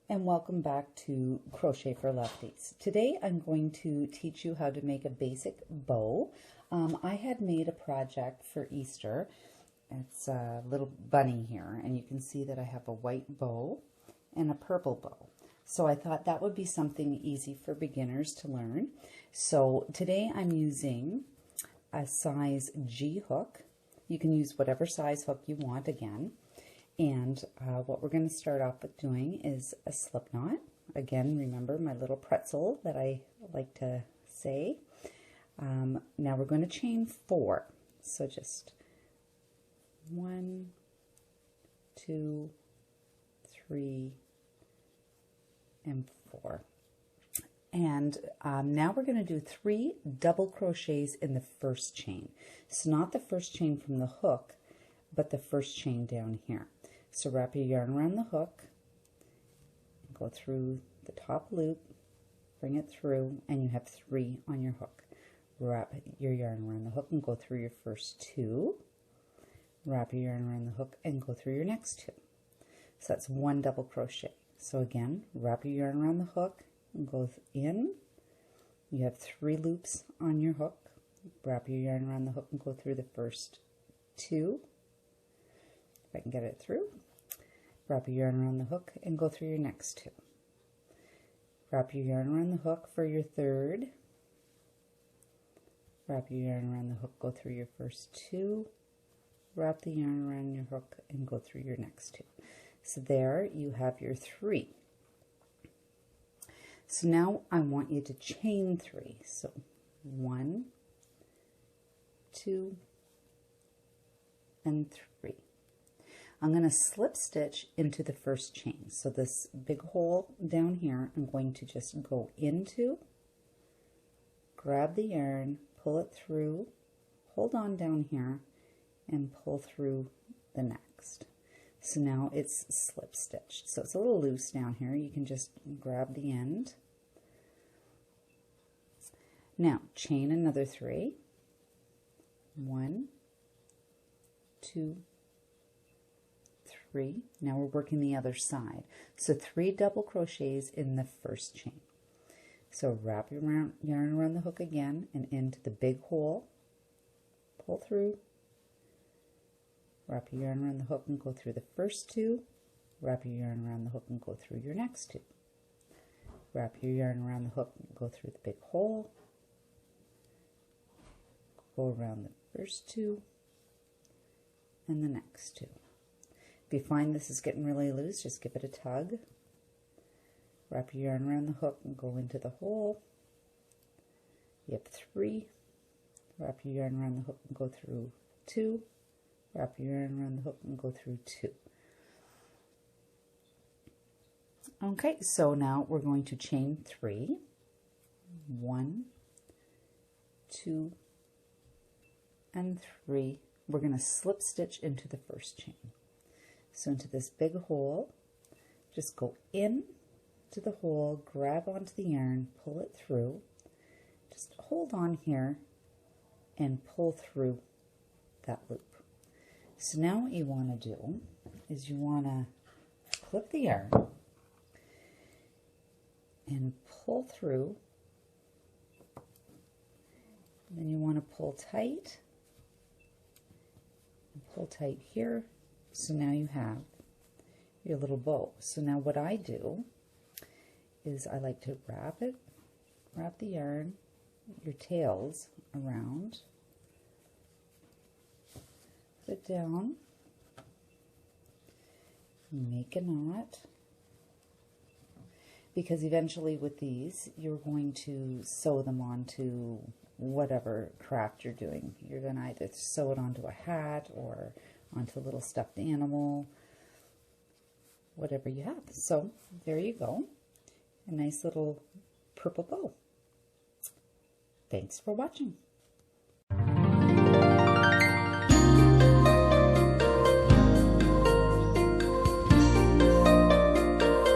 And welcome back to Crochet for Lefties. Today I'm going to teach you how to make a basic bow. I had made a project for Easter. It's a little bunny here, and you can see that I have a white bow and a purple bow. So I thought that would be something easy for beginners to learn. So today I'm using a size G hook. You can use whatever size hook you want again. And what we're going to start off with doing is a slip knot. Again, remember my little pretzel that I like to say. Now we're going to chain 4. So just 1, 2, 3, and 4. And now we're going to do 3 double crochets in the first chain. So not the first chain from the hook, but the first chain down here. So wrap your yarn around the hook, go through the top loop, bring it through, and you have 3 on your hook. Wrap your yarn around the hook and go through your first 2. Wrap your yarn around the hook and go through your next 2. So that's 1 double crochet. So again, wrap your yarn around the hook and go in. You have 3 loops on your hook. Wrap your yarn around the hook and go through the first 2. If I can get it through. Wrap your yarn around the hook and go through your next 2. Wrap your yarn around the hook for your third. Wrap your yarn around the hook, go through your first 2. Wrap the yarn around your hook and go through your next 2. So there you have your 3. So now I want you to chain 3. So 1, 2, and 3. I'm going to slip stitch into the first chain. So this big hole down here, I'm going to just go into, grab the yarn, pull it through, hold on down here, and pull through the next. So now it's slip stitched. So it's a little loose down here. You can just grab the end. Now chain another 3. 1, 2, 3. Now we're working the other side. So 3 double crochets in the first chain. So wrap your yarn around the hook again and into the big hole. Pull through. Wrap your yarn around the hook and go through the first 2. Wrap your yarn around the hook and go through your next 2. Wrap your yarn around the hook and go through the big hole. Go around the first 2 and the next 2. If you find this is getting really loose, just give it a tug. Wrap your yarn around the hook and go into the hole. You have 3. Wrap your yarn around the hook and go through 2. Wrap your yarn around the hook and go through 2. Okay, so now we're going to chain 3. 1, 2, and 3. We're going to slip stitch into the first chain. So into this big hole, just go in to the hole, grab onto the yarn, pull it through. Just hold on here and pull through that loop. So now what you want to do is you want to clip the yarn and pull through. And then you want to pull tight and pull tight here. So now you have your little bow. So now what I do is I like to wrap the yarn, your tails around, put it down, make a knot, because eventually with these you're going to sew them onto whatever craft you're doing. You're going to either sew it onto a hat or onto a little stuffed animal, whatever you have. So there you go, a nice little purple bow. Thanks for watching.